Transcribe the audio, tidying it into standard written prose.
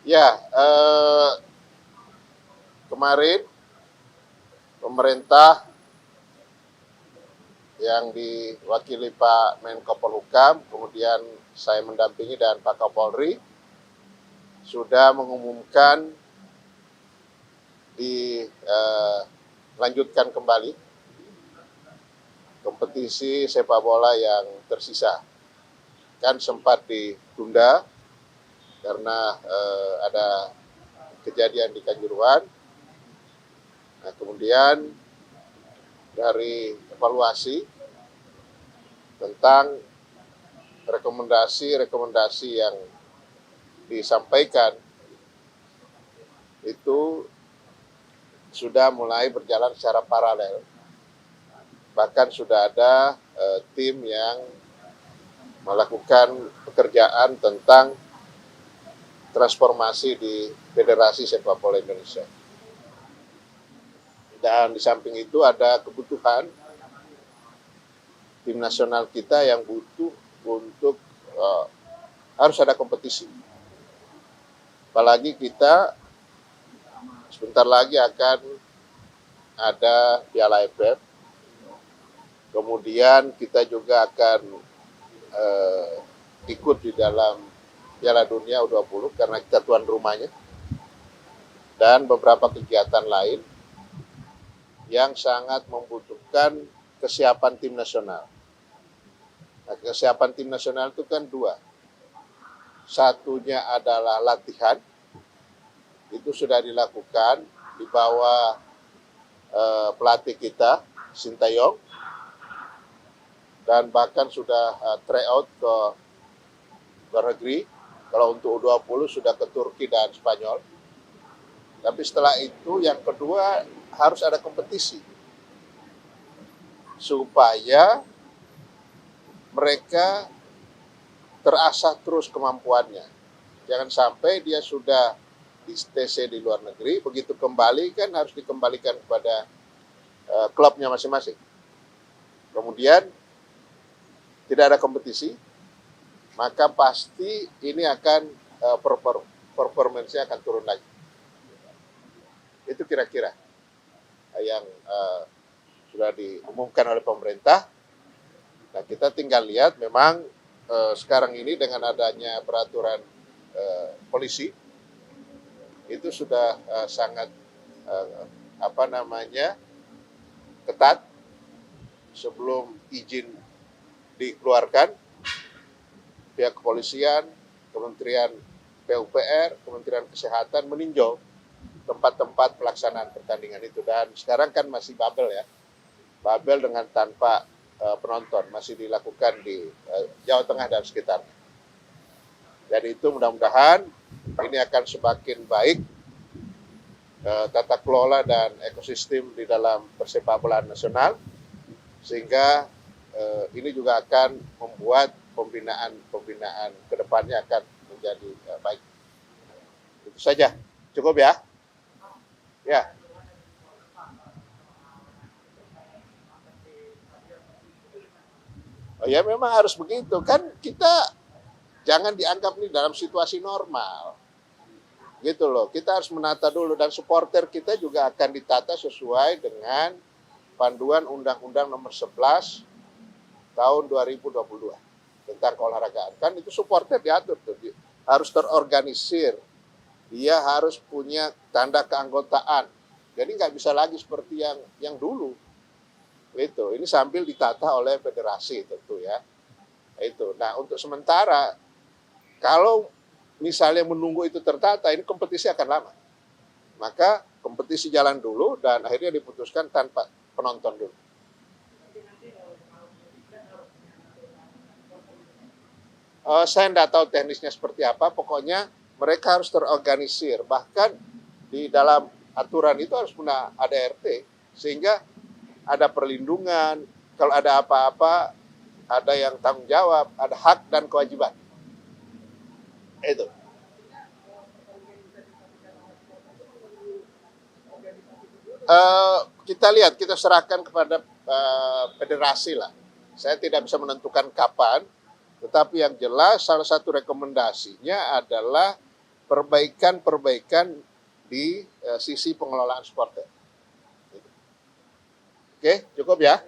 Ya, kemarin pemerintah yang diwakili Pak Menko Polhukam, kemudian saya mendampingi dan Pak Kapolri sudah mengumumkan dilanjutkan kembali kompetisi sepak bola yang tersisa. Kan sempat ditunda karena ada kejadian di Kanjuruhan. Nah, kemudian dari evaluasi tentang rekomendasi yang disampaikan itu sudah mulai berjalan secara paralel. Bahkan sudah ada tim yang melakukan pekerjaan tentang transformasi di Federasi Sepak Bola Indonesia. Dan di samping itu ada kebutuhan tim nasional kita yang butuh untuk harus ada kompetisi. Apalagi kita sebentar lagi akan ada Piala AFF. Kemudian kita juga akan ikut di dalam Piala Dunia U20 karena kita tuan rumahnya. Dan beberapa kegiatan lain yang sangat membutuhkan kesiapan tim nasional. Nah, kesiapan tim nasional itu kan dua. Satunya adalah latihan, itu sudah dilakukan di bawah pelatih kita, Sintayong, dan bahkan sudah tryout ke luar negeri. Kalau untuk U20 sudah ke Turki dan Spanyol. Tapi setelah itu yang kedua harus ada kompetisi supaya mereka terasah terus kemampuannya. Jangan sampai dia sudah di TC di luar negeri, begitu kembali kan harus dikembalikan kepada klubnya masing-masing. Kemudian tidak ada kompetisi, maka pasti ini akan performance-nya akan turun lagi. Itu kira-kira yang sudah diumumkan oleh pemerintah. Nah, kita tinggal lihat memang sekarang ini dengan adanya peraturan polisi itu sudah sangat ketat. Sebelum izin dikeluarkan, pihak kepolisian, Kementerian PUPR, Kementerian Kesehatan meninjau tempat-tempat pelaksanaan pertandingan itu. Dan sekarang kan masih bubble ya, bubble dengan tanpa penonton masih dilakukan di Jawa Tengah dan sekitarnya. Jadi itu mudah-mudahan ini akan semakin baik tata kelola dan ekosistem di dalam persepak bolaan nasional, sehingga ini juga akan membuat pembinaan kedepannya akan menjadi baik. Itu saja, cukup ya. Ya. Oh ya, memang harus begitu kan, kita jangan dianggap nih dalam situasi normal. Gitu loh, kita harus menata dulu, dan supporter kita juga akan ditata sesuai dengan panduan Undang-Undang Nomor 11 tahun 2022 tentang keolahragaan. Kan itu supporter diatur tuh, harus terorganisir. Dia harus punya tanda keanggotaan. Jadi nggak bisa lagi seperti yang dulu. Itu, ini sambil ditata oleh federasi tentu ya. Itu. Nah, untuk sementara kalau misalnya menunggu itu tertata, ini kompetisi akan lama. Maka kompetisi jalan dulu dan akhirnya diputuskan tanpa penonton dulu. Saya tidak tahu teknisnya seperti apa, pokoknya mereka harus terorganisir. Bahkan di dalam aturan itu harus punya ADRT, sehingga ada perlindungan, kalau ada apa-apa, ada yang tanggung jawab, ada hak dan kewajiban. Itu. Kita lihat, kita serahkan kepada federasi lah. Saya tidak bisa menentukan kapan, tetapi yang jelas salah satu rekomendasinya adalah perbaikan di sisi pengelolaan supporter. Oke, cukup ya.